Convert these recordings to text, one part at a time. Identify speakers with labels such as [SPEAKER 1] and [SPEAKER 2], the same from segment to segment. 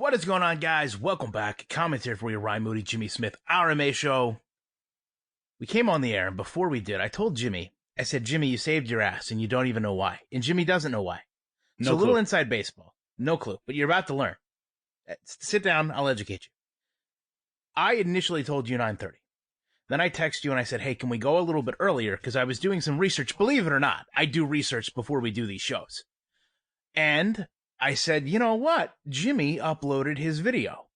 [SPEAKER 1] What is going on, guys? Welcome back. Commentary for you, Ryan Moody, Jimmy Smith, our MMA show. We came on the air, and before we did, I told Jimmy, I said, Jimmy, you saved your ass, and you don't even know why. And Jimmy doesn't know why. So a little inside baseball. No clue, but you're about to learn. Sit down, I'll educate you. I initially told you 9:30. Then I texted you and I said, hey, can we go a little bit earlier? Because I was doing some research. Believe it or not, I do research before we do these shows. And I said, you know what? Jimmy uploaded his video.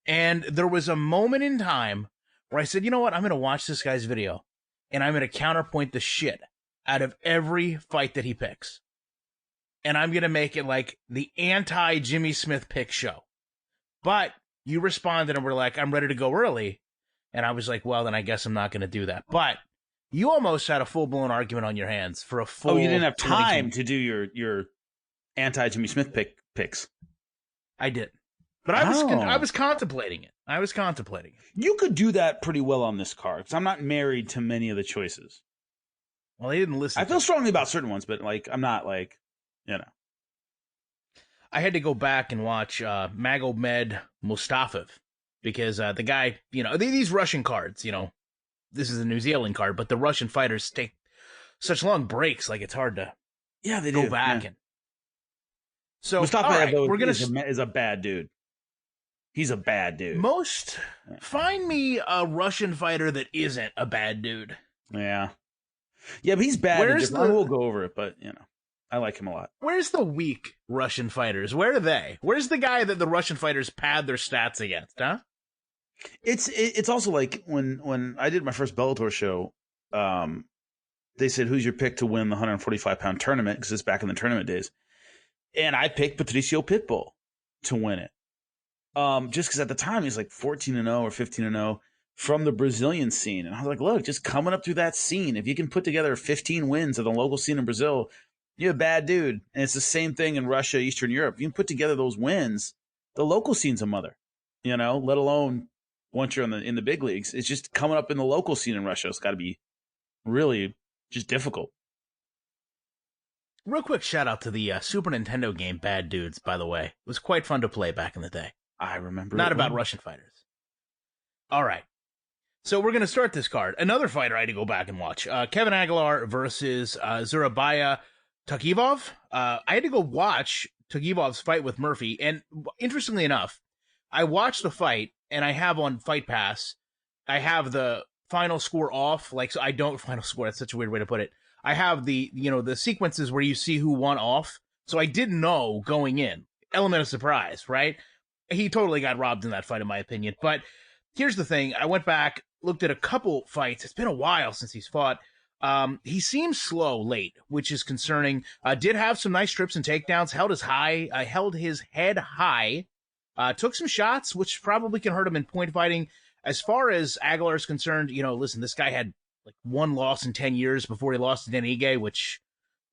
[SPEAKER 1] And there was a moment in time where I said, you know what? I'm going to watch this guy's video. And I'm going to counterpoint the shit out of every fight that he picks. And I'm going to make it like the anti-Jimmy Smith pick show. But you responded and were like, I'm ready to go early. And I was like, well, then I guess I'm not going to do that. But you almost had a full-blown argument on your hands for a full...
[SPEAKER 2] Oh, you didn't have time to do your anti-Jimmy Smith picks.
[SPEAKER 1] I did. But I was contemplating it.
[SPEAKER 2] You could do that pretty well on this card, because I'm not married to many of the choices.
[SPEAKER 1] Well, they didn't listen.
[SPEAKER 2] I feel strongly about certain ones, but I'm not
[SPEAKER 1] I had to go back and watch Magomed Mustafa because the guy, these Russian cards, this is a New Zealand card, but the Russian fighters take such long breaks, like it's hard to
[SPEAKER 2] they
[SPEAKER 1] go
[SPEAKER 2] do.
[SPEAKER 1] back.
[SPEAKER 2] Yeah.
[SPEAKER 1] And so
[SPEAKER 2] Mustafa is a bad dude. He's a bad dude.
[SPEAKER 1] Find me a Russian fighter that isn't a bad dude.
[SPEAKER 2] Yeah, but he's bad. We'll go over it, but I like him a lot.
[SPEAKER 1] Where's the weak Russian fighters? Where are they? Where's the guy that the Russian fighters pad their stats against, huh?
[SPEAKER 2] It's also like when I did my first Bellator show, they said, who's your pick to win the 145-pound tournament? Because it's back in the tournament days. And I picked Patricio Pitbull to win it. Just because at the time he's like 14-0 or 15-0 from the Brazilian scene. And I was like, look, just coming up through that scene, if you can put together 15 wins at the local scene in Brazil, you're a bad dude. And it's the same thing in Russia, Eastern Europe. If you can put together those wins, the local scene's a mother, let alone once you're in the big leagues. It's just coming up in the local scene in Russia. It's got to be really just difficult.
[SPEAKER 1] Real quick shout out to the Super Nintendo game Bad Dudes, by the way. It was quite fun to play back in the day.
[SPEAKER 2] I remember.
[SPEAKER 1] Not about Russian fighters. All right. So we're going to start this card. Another fighter I had to go back and watch. Kevin Aguilar versus Zurabaya Tagivov. I had to go watch Tagivov's fight with Murphy. And interestingly enough, I watched the fight, and I have on Fight Pass, I have the final score off. So I don't final score. That's such a weird way to put it. I have the sequences where you see who won off. So I didn't know going in. Element of surprise, right? He totally got robbed in that fight, in my opinion. But here's the thing. I went back, looked at a couple fights. It's been a while since he's fought. He seems slow late, which is concerning. Did have some nice trips and takedowns, held his head high, took some shots, which probably can hurt him in point fighting. As far as Aguilar is concerned, listen, this guy had like one loss in 10 years before he lost to Dan Ige, which,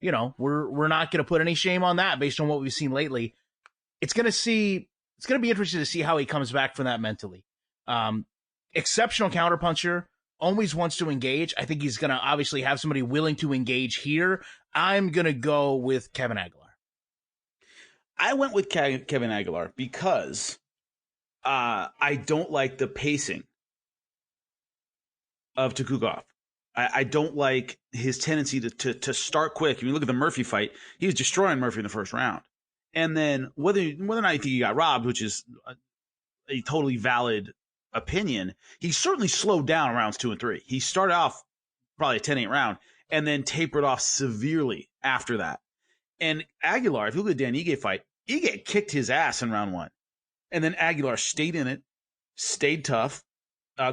[SPEAKER 1] we're not going to put any shame on that based on what we've seen lately. It's going to be interesting to see how he comes back from that mentally. Exceptional counterpuncher, always wants to engage. I think he's going to obviously have somebody willing to engage here. I'm going to go with Kevin Aguilar.
[SPEAKER 2] I went with Kevin Aguilar because I don't like the pacing of Kovukov. I don't like his tendency to start quick. If you look at the Murphy fight, he was destroying Murphy in the first round. And then whether or not you think he got robbed, which is a totally valid opinion, he certainly slowed down rounds 2 and 3. He started off probably a 10-8 round and then tapered off severely after that. And Aguilar, if you look at the Dan Ige fight, Ige kicked his ass in round 1. And then Aguilar stayed in it, stayed tough,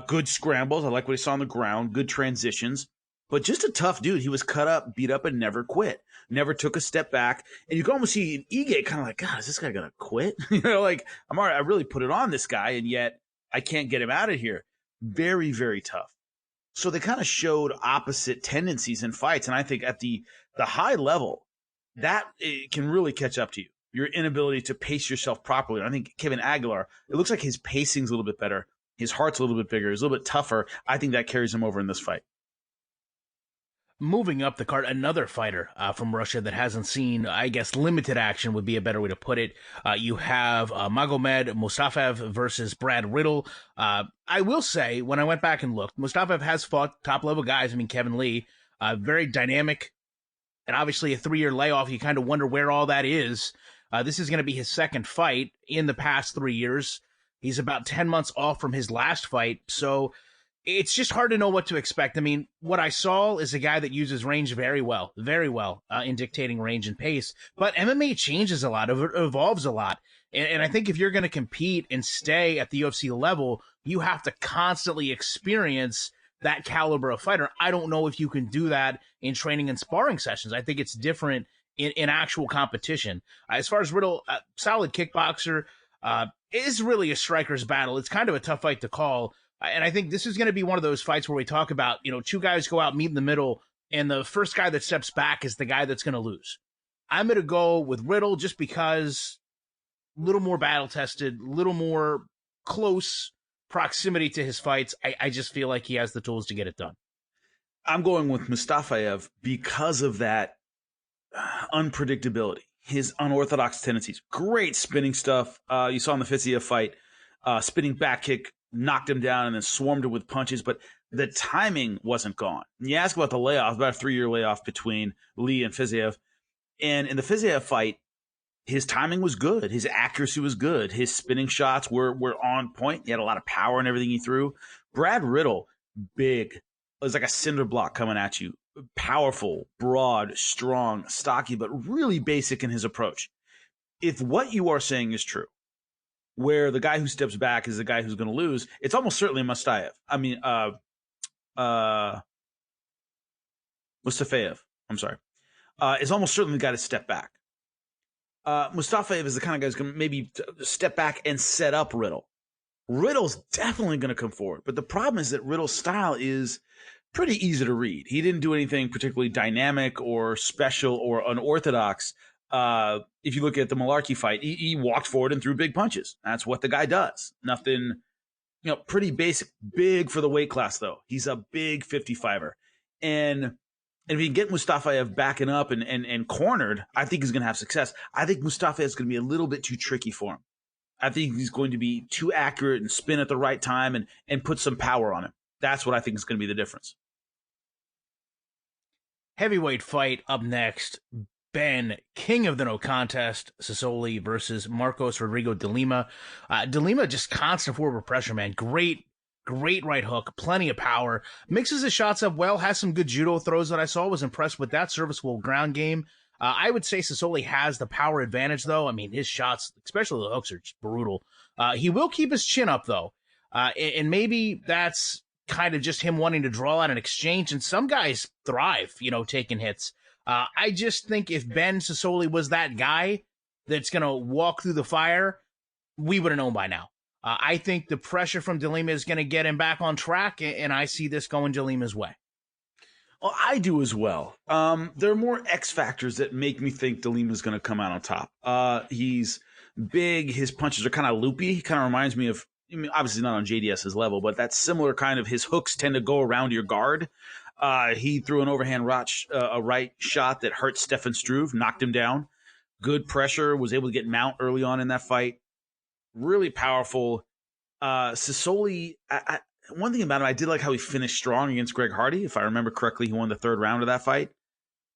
[SPEAKER 2] good scrambles. I like what he saw on the ground, good transitions. But just a tough dude. He was cut up, beat up, and never quit. Never took a step back. And you can almost see Ige kind of like, God, is this guy going to quit? I'm all right. I really put it on this guy, and yet I can't get him out of here. Very, very tough. So they kind of showed opposite tendencies in fights. And I think at the high level, that can really catch up to you. Your inability to pace yourself properly. And I think Kevin Aguilar, it looks like his pacing's a little bit better. His heart's a little bit bigger. He's a little bit tougher. I think that carries him over in this fight.
[SPEAKER 1] Moving up the card, another fighter from Russia that hasn't seen, I guess, limited action would be a better way to put it. You have Magomed Mustafa versus Brad Riddle. I will say, when I went back and looked, Mustafa has fought top-level guys. I mean, Kevin Lee, very dynamic, and obviously a 3-year layoff. You kind of wonder where all that is. This is going to be his second fight in the past 3 years. He's about 10 months off from his last fight, so it's just hard to know what to expect. I mean, what I saw is a guy that uses range very well in dictating range and pace. But MMA changes a lot, it evolves a lot. And I think if you're going to compete and stay at the UFC level, you have to constantly experience that caliber of fighter. I don't know if you can do that in training and sparring sessions. I think it's different in actual competition. As far as Riddle, solid kickboxer, is really a striker's battle. It's kind of a tough fight to call. And I think this is going to be one of those fights where we talk about, two guys go out, meet in the middle, and the first guy that steps back is the guy that's going to lose. I'm going to go with Riddle just because a little more battle-tested, a little more close proximity to his fights. I just feel like he has the tools to get it done.
[SPEAKER 2] I'm going with Mustafa because of that unpredictability, his unorthodox tendencies. Great spinning stuff. You saw in the Fiziev fight, spinning back kick, knocked him down and then swarmed him with punches, but the timing wasn't gone. And you ask about the layoff, about a 3-year layoff between Lee and Fiziev. And in the Fiziev fight, his timing was good. His accuracy was good. His spinning shots were on point. He had a lot of power in everything he threw. Brad Riddle, big. It was like a cinder block coming at you. Powerful, broad, strong, stocky, but really basic in his approach. If what you are saying is true, where the guy who steps back is the guy who's going to lose, it's almost certainly Mustafa. I mean, Mustafaev. I'm sorry. It's almost certainly the guy to step back. Mustafaev is the kind of guy who's going to maybe step back and set up Riddle. Riddle's definitely going to come forward, but the problem is that Riddle's style is pretty easy to read. He didn't do anything particularly dynamic or special or unorthodox. If you look at the Malarkey fight, he walked forward and threw big punches. That's what the guy does. Nothing, pretty basic. Big for the weight class, though. He's a big 55er. And if you get Mustafaev backing up and cornered, I think he's going to have success. I think Mustafaev is going to be a little bit too tricky for him. I think he's going to be too accurate and spin at the right time and put some power on him. That's what I think is going to be the difference.
[SPEAKER 1] Heavyweight fight up next. Ben, king of the no contest, Sisoli versus Marcos Rodrigo de Lima. De Lima just constant forward pressure, man. Great right hook, plenty of power. Mixes his shots up well, has some good judo throws that I saw. Was impressed with that serviceable ground game. I would say Sisoli has the power advantage, though. I mean, his shots, especially the hooks, are just brutal. He will keep his chin up, though. And maybe that's kind of just him wanting to draw out an exchange. And some guys thrive, taking hits. I just think if Ben Sisoli was that guy that's going to walk through the fire, we would have known by now. I think the pressure from De Lima is going to get him back on track, and I see this going De Lima's way.
[SPEAKER 2] Well, I do as well. There are more X factors that make me think De Lima is going to come out on top. He's big. His punches are kind of loopy. He kind of reminds me of, obviously not on JDS's level, but that similar kind of, his hooks tend to go around your guard. He threw an overhand right shot that hurt Stefan Struve, knocked him down. Good pressure, was able to get mount early on in that fight. Really powerful. Sisoli, one thing about him, I did like how he finished strong against Greg Hardy. If I remember correctly, he won the third round of that fight.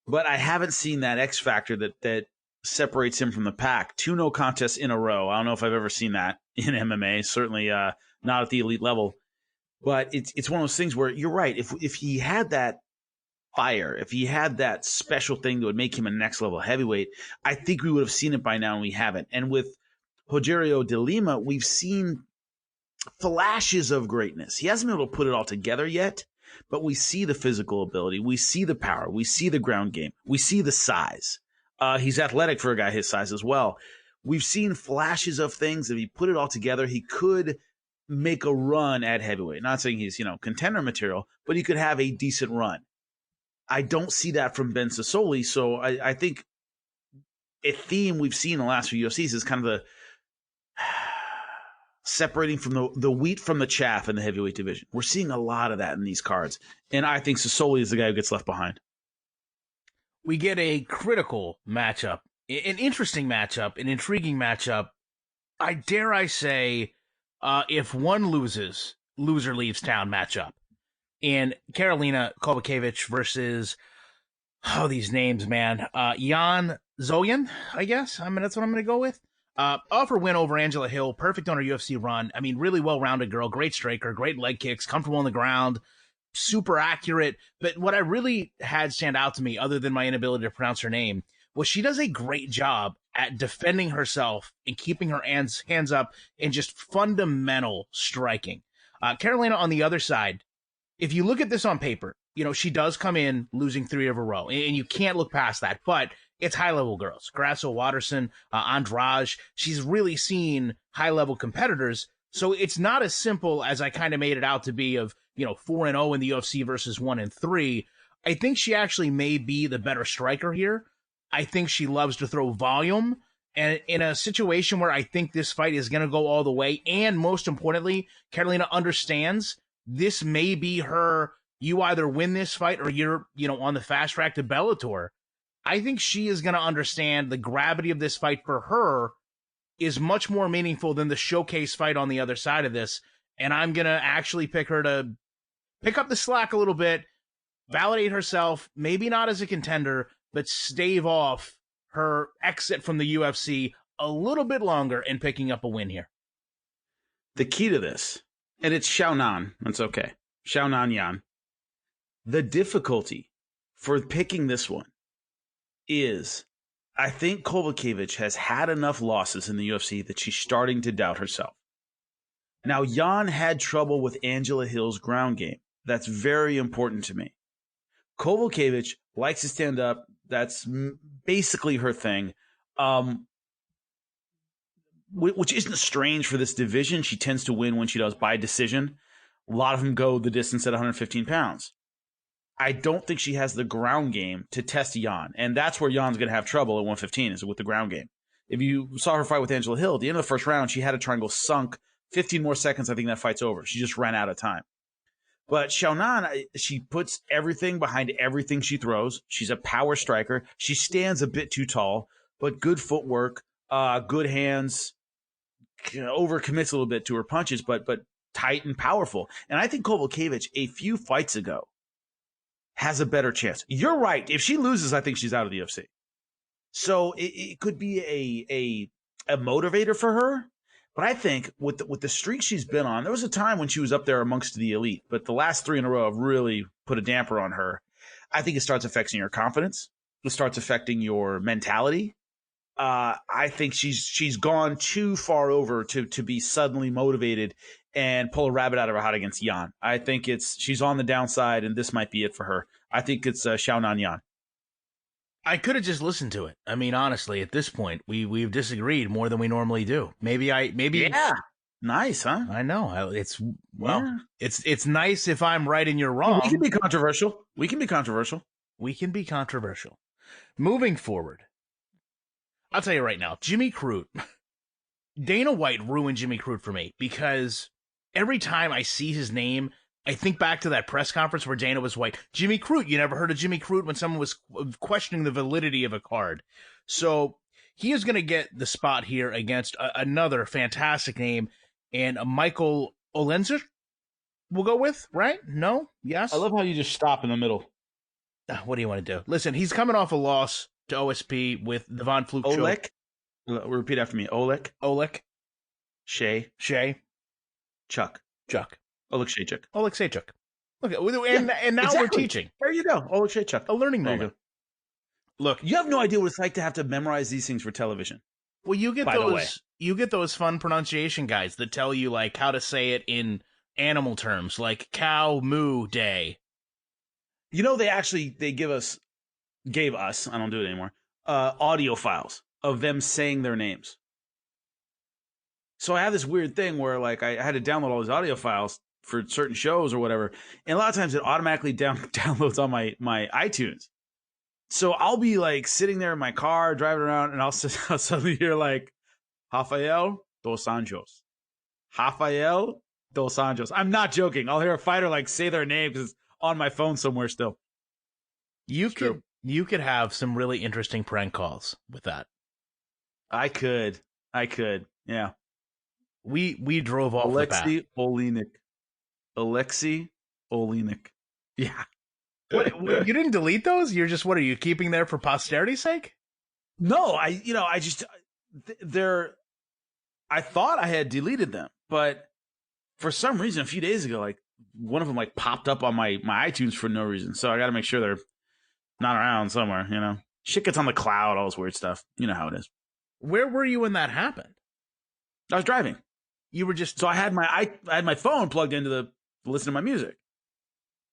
[SPEAKER 2] But I haven't seen that X factor that separates him from the pack. 2 no contests in a row. I don't know if I've ever seen that in MMA. Certainly not at the elite level. But it's one of those things where you're right. If he had that fire, if he had that special thing that would make him a next level heavyweight, I think we would have seen it by now, and we haven't. And with Rogerio de Lima, we've seen flashes of greatness. He hasn't been able to put it all together yet, but we see the physical ability. We see the power. We see the ground game. We see the size. He's athletic for a guy his size as well. We've seen flashes of things. If he put it all together, he could make a run at heavyweight. Not saying he's, contender material, but he could have a decent run. I don't see that from Ben Sisoli, so I think a theme we've seen in the last few UFCs is kind of the separating from the wheat from the chaff in the heavyweight division. We're seeing a lot of that in these cards, and I think Sisoli is the guy who gets left behind.
[SPEAKER 1] we get a critical matchup, an interesting matchup, an intriguing matchup. I dare I say, if one loses, loser leaves town matchup. And Karolina Kovukov versus, these names, man. Jan Zoyan, I guess. I mean, that's what I'm going to go with. Off her win over Angela Hill, perfect on her UFC run. I mean, really well-rounded girl, great striker, great leg kicks, comfortable on the ground, super accurate. But what I really had stand out to me, other than my inability to pronounce her name, was she does a great job at defending herself and keeping her hands up and just fundamental striking. Carolina on the other side, if you look at this on paper, she does come in losing 3 of a row, and you can't look past that. But it's high-level girls. Grasso, Watterson, Andrade. She's really seen high-level competitors. So it's not as simple as I kind of made it out to be of, 4-0 in the UFC versus 1-3. I think she actually may be the better striker here. I think she loves to throw volume. And in a situation where I think this fight is going to go all the way, and most importantly, Carolina understands this may be her, you either win this fight or you're, on the fast track to Bellator. I think she is going to understand the gravity of this fight for her is much more meaningful than the showcase fight on the other side of this. And I'm going to actually pick her to pick up the slack a little bit, validate herself, maybe not as a contender, but stave off her exit from the UFC a little bit longer and picking up a win here.
[SPEAKER 2] The key to this, and it's Xiaonan, that's okay, Xiaonan Yan. The difficulty for picking this one is I think Kovukov has had enough losses in the UFC that she's starting to doubt herself. Now, Yan had trouble with Angela Hill's ground game. That's very important to me. Kovukov likes to stand up. That's basically her thing, which isn't strange for this division. She tends to win when she does by decision. A lot of them go the distance at 115 pounds. I don't think she has the ground game to test Yan, and that's where Yan's going to have trouble at 115 is with the ground game. If you saw her fight with Angela Hill, at the end of the first round, she had a triangle sunk. 15 more seconds, I think that fight's over. She just ran out of time. But Xiaonan, she puts everything behind everything she throws. She's a power striker. She stands a bit too tall, but good footwork, good hands, overcommits a little bit to her punches, but tight and powerful. And I think Kovukov, a few fights ago, has a better chance. You're right. If she loses, I think she's out of the UFC. So it could be a motivator for her. But I think with the streak she's been on, there was a time when she was up there amongst the elite, but the last 3 in a row have really put a damper on her. I think it starts affecting your confidence. It starts affecting your mentality. I think she's gone too far over to be suddenly motivated and pull a rabbit out of her hat against Yan. I think she's on the downside, and this might be it for her. I think it's Xiaonan Yan.
[SPEAKER 1] I could have just listened to it. I mean, honestly, at this point, we've disagreed more than we normally do. Maybe
[SPEAKER 2] yeah, nice, huh?
[SPEAKER 1] I know it's nice if I'm right and you're wrong.
[SPEAKER 2] We can be controversial. We can be controversial.
[SPEAKER 1] Moving forward, I'll tell you right now, Jimmy Crute. Dana White ruined Jimmy Crute for me because every time I see his name, I think back to that press conference where Dana was like, Jimmy Crute, you never heard of Jimmy Crute when someone was questioning the validity of a card. So he is going to get the spot here against another fantastic name, and Michael Olenzer we'll go with, right? No? Yes?
[SPEAKER 2] I love how you just stop in the middle.
[SPEAKER 1] What do you want to do? Listen, he's coming off a loss to OSP with the Von Fluk
[SPEAKER 2] Oleg? Repeat after me. Oleg. Shay. Chuck. Oleg Shaychuk.
[SPEAKER 1] Okay, and now exactly. We're teaching.
[SPEAKER 2] There you go. Oleg Shaychuk.
[SPEAKER 1] A learning moment.
[SPEAKER 2] Look, you have no idea what it's like to have to memorize these things for television.
[SPEAKER 1] Well, you get those fun pronunciation guides that tell you like how to say it in animal terms, like cow moo day.
[SPEAKER 2] You know, they gave us, I don't do it anymore, audio files of them saying their names. So I have this weird thing where like I had to download all these audio files for certain shows or whatever. And a lot of times it automatically downloads on my iTunes. So I'll be like sitting there in my car, driving around, and I'll suddenly hear like, Rafael dos Anjos. I'm not joking. I'll hear a fighter like say their name because it's on my phone somewhere still.
[SPEAKER 1] You You could have some really interesting prank calls with that.
[SPEAKER 2] I could. Yeah.
[SPEAKER 1] We drove off the path.
[SPEAKER 2] Alexei Olenek. Yeah.
[SPEAKER 1] What, you didn't delete those? You're just, what are you keeping there for posterity's sake?
[SPEAKER 2] No, I thought I had deleted them, but for some reason, a few days ago, like one of them like popped up on my iTunes for no reason. So I got to make sure they're not around somewhere, you know. Shit gets on the cloud, all this weird stuff. You know how it is.
[SPEAKER 1] Where were you when that happened?
[SPEAKER 2] I was driving.
[SPEAKER 1] You were just,
[SPEAKER 2] so I had my phone plugged into the listen to my music,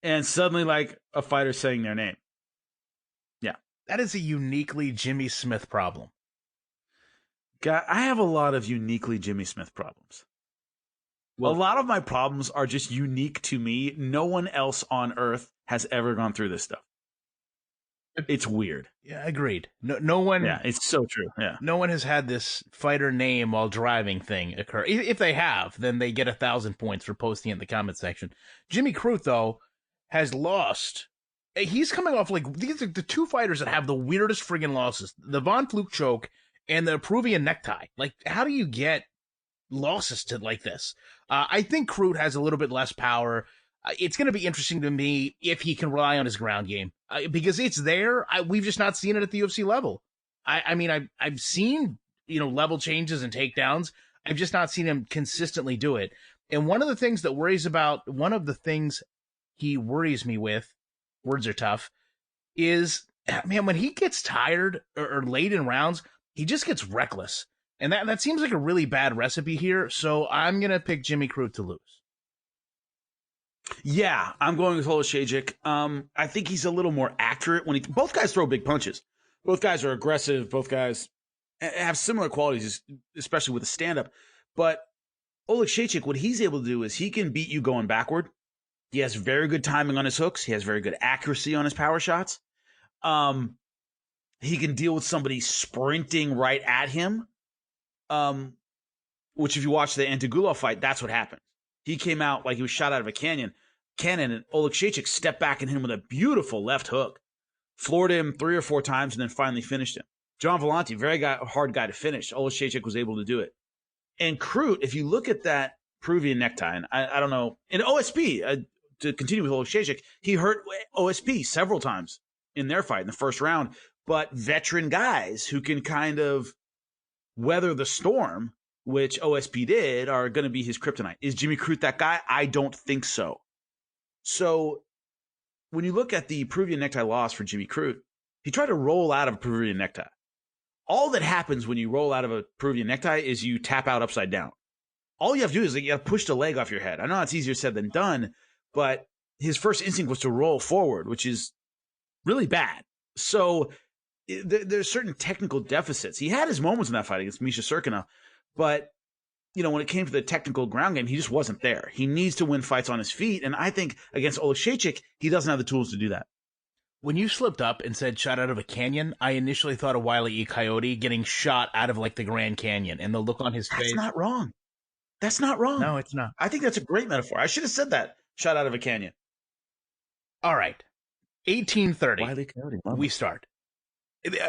[SPEAKER 2] and suddenly like a fighter saying their name. Yeah,
[SPEAKER 1] that is a uniquely Jimmy Smith problem.
[SPEAKER 2] God, I have a lot of uniquely Jimmy Smith problems. Well, a lot of my problems are just unique to me. No one else on earth has ever gone through this stuff. It's weird.
[SPEAKER 1] Yeah, agreed. No one.
[SPEAKER 2] Yeah, it's so true. Yeah,
[SPEAKER 1] no one has had this fighter name while driving thing occur. If they have, then they get 1,000 points for posting it in the comment section. Jimmy Crute, though, has lost. He's coming off like these are the two fighters that have the weirdest friggin' losses: the Von Flue choke and the Peruvian necktie. Like, how do you get losses to like this? I think Crute has a little bit less power. It's going to be interesting to me if he can rely on his ground game because it's there. We've just not seen it at the UFC level. I mean, I've seen, level changes and takedowns. I've just not seen him consistently do it. And one of the things he worries me with, words are tough, is, man, when he gets tired or late in rounds, he just gets reckless. And that seems like a really bad recipe here. So I'm going to pick Jimmy Crute to lose.
[SPEAKER 2] Yeah, I'm going with Holoshejik. I think he's a little more accurate when both guys throw big punches. Both guys are aggressive. Both guys have similar qualities, especially with the stand-up. But Holoshejik, what he's able to do is he can beat you going backward. He has very good timing on his hooks. He has very good accuracy on his power shots. He can deal with somebody sprinting right at him, which if you watch the Aguilar fight, that's what happened. He came out like he was shot out of a cannon, and Holoshejik stepped back and hit him with a beautiful left hook, floored him 3 or 4 times, and then finally finished him. John Volante, hard guy to finish. Holoshejik was able to do it. And Crute, if you look at that Peruvian necktie, and I don't know, in OSP, to continue with Holoshejik, he hurt OSP several times in their fight in the first round, but veteran guys who can kind of weather the storm, which OSP did, are going to be his kryptonite. Is Jimmy Crute that guy? I don't think so. So when you look at the Peruvian necktie loss for Jimmy Crute, he tried to roll out of a Peruvian necktie. All that happens when you roll out of a Peruvian necktie is you tap out upside down. All you have to do is you got to push the leg off your head. I know it's easier said than done, but his first instinct was to roll forward, which is really bad. So there's certain technical deficits. He had his moments in that fight against Misha Serkinov, but when it came to the technical ground game, he just wasn't there. He needs to win fights on his feet, and I think against Holoshejik, he doesn't have the tools to do that.
[SPEAKER 1] When you slipped up and said shot out of a canyon, I initially thought of Wile E. Coyote getting shot out of like the Grand Canyon, and the look on his face.
[SPEAKER 2] That's not wrong. That's not wrong.
[SPEAKER 1] No, it's not.
[SPEAKER 2] I think that's a great metaphor. I should have said that. Shot out of a canyon.
[SPEAKER 1] All right. 1830.
[SPEAKER 2] Wile E. Coyote.
[SPEAKER 1] We start.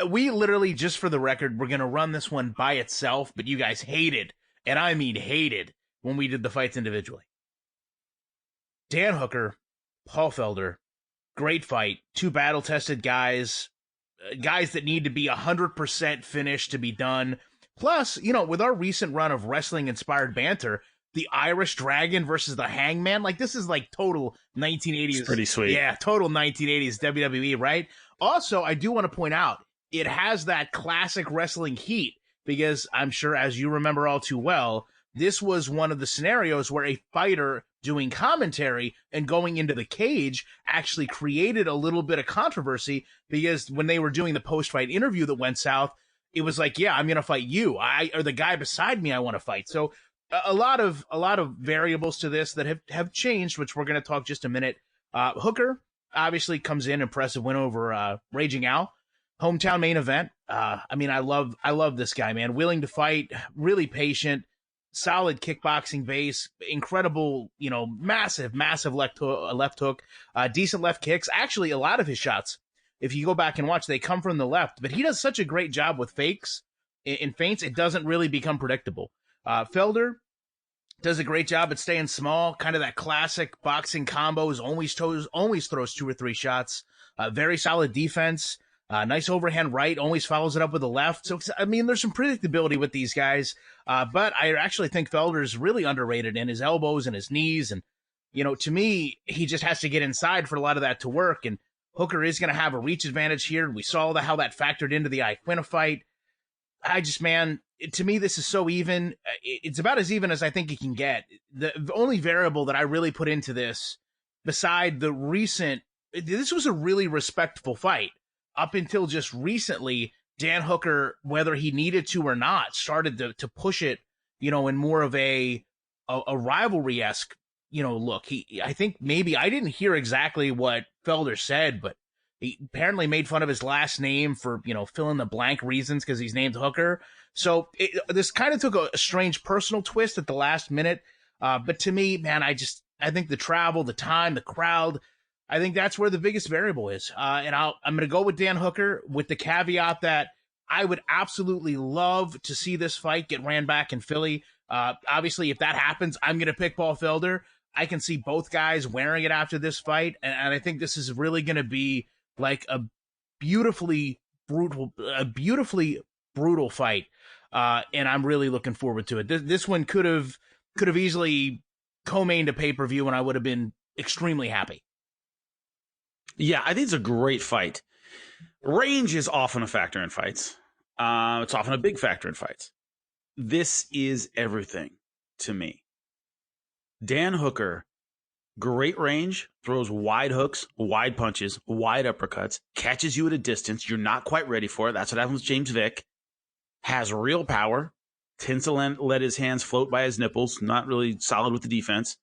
[SPEAKER 1] We literally, just for the record, we're going to run this one by itself, but you guys hated, and I mean hated, when we did the fights individually. Dan Hooker, Paul Felder, great fight. 2 battle-tested guys that need to be 100% finished to be done. Plus, with our recent run of wrestling-inspired banter, the Irish Dragon versus the Hangman, like this is like total 1980s.
[SPEAKER 2] It's pretty sweet.
[SPEAKER 1] Yeah, total 1980s WWE, right? Also, I do want to point out, it has that classic wrestling heat because I'm sure, as you remember all too well, this was one of the scenarios where a fighter doing commentary and going into the cage actually created a little bit of controversy because when they were doing the post-fight interview that went south, it was like, yeah, I'm going to fight you. Or the guy beside me I want to fight. So a lot of variables to this that have changed, which we're going to talk just a minute. Hooker obviously comes in, impressive win over Raging Al. Hometown main event. I love this guy, man. Willing to fight, really patient, solid kickboxing base, incredible, massive left hook, decent left kicks. Actually, a lot of his shots if you go back and watch, they come from the left, but he does such a great job with fakes and feints. It doesn't really become predictable. Felder does a great job at staying small, kind of that classic boxing combos, always throws 2 or 3 shots. Very solid defense. Nice overhand right, always follows it up with a left. So, I mean, there's some predictability with these guys. But I actually think Felder's really underrated in his elbows and his knees. And, to me, he just has to get inside for a lot of that to work. And Hooker is going to have a reach advantage here. We saw how that factored into the Iaquinta fight. To me, this is so even. It's about as even as I think it can get. The only variable that I really put into this, beside the recent, this was a really respectful fight. Up until just recently, Dan Hooker, whether he needed to or not, started to push it, in more of a rivalry-esque, look. I think maybe, I didn't hear exactly what Felder said, but he apparently made fun of his last name for, fill in the blank reasons because he's named Hooker. So this kind of took a strange personal twist at the last minute. But to me, man, I think the travel, the time, the crowd, I think that's where the biggest variable is. And I'm going to go with Dan Hooker with the caveat that I would absolutely love to see this fight get ran back in Philly. Obviously, if that happens, I'm going to pick Paul Felder. I can see both guys wearing it after this fight. And I think this is really going to be like a beautifully brutal fight. And I'm really looking forward to it. This one could have easily co-mained a pay-per-view and I would have been extremely happy.
[SPEAKER 2] Yeah, I think it's a great fight. Range is often a factor in fights. It's often a big factor in fights. This is everything to me. Dan Hooker, great range, throws wide hooks, wide punches, wide uppercuts, catches you at a distance. You're not quite ready for it. That's what happens with James Vick. Has real power, tends to let his hands float by his nipples, not really solid with the defense,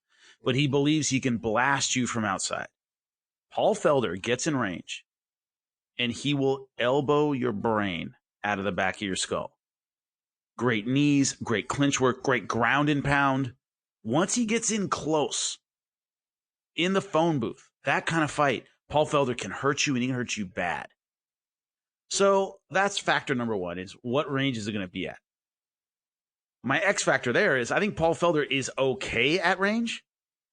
[SPEAKER 2] but he believes he can blast you from outside. Paul Felder gets in range, and he will elbow your brain out of the back of your skull. Great knees, great clinch work, great ground and pound. Once he gets in close, in the phone booth, that kind of fight, Paul Felder can hurt you, and he can hurt you bad. So that's factor number one, is what range is it going to be at? My X factor there is I think Paul Felder is okay at range.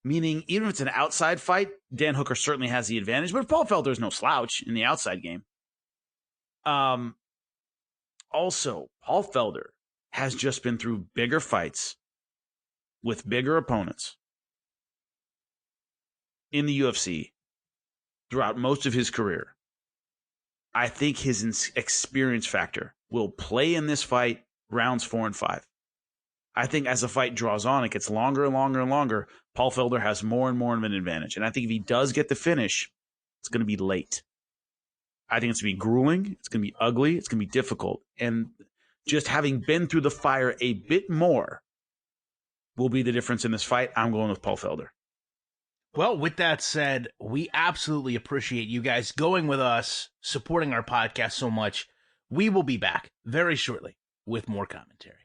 [SPEAKER 2] Meaning, even if it's an outside fight, Dan Hooker certainly has the advantage. But Paul Felder is no slouch in the outside game. Also, Paul Felder has just been through bigger fights with bigger opponents in the UFC throughout most of his career. I think his experience factor will play in this fight rounds 4 and 5. I think as the fight draws on, it gets longer and longer and longer. Paul Felder has more and more of an advantage. And I think if he does get the finish, it's going to be late. I think it's going to be grueling. It's going to be ugly. It's going to be difficult. And just having been through the fire a bit more will be the difference in this fight. I'm going with Paul Felder.
[SPEAKER 1] Well, with that said, we absolutely appreciate you guys going with us, supporting our podcast so much. We will be back very shortly with more commentary.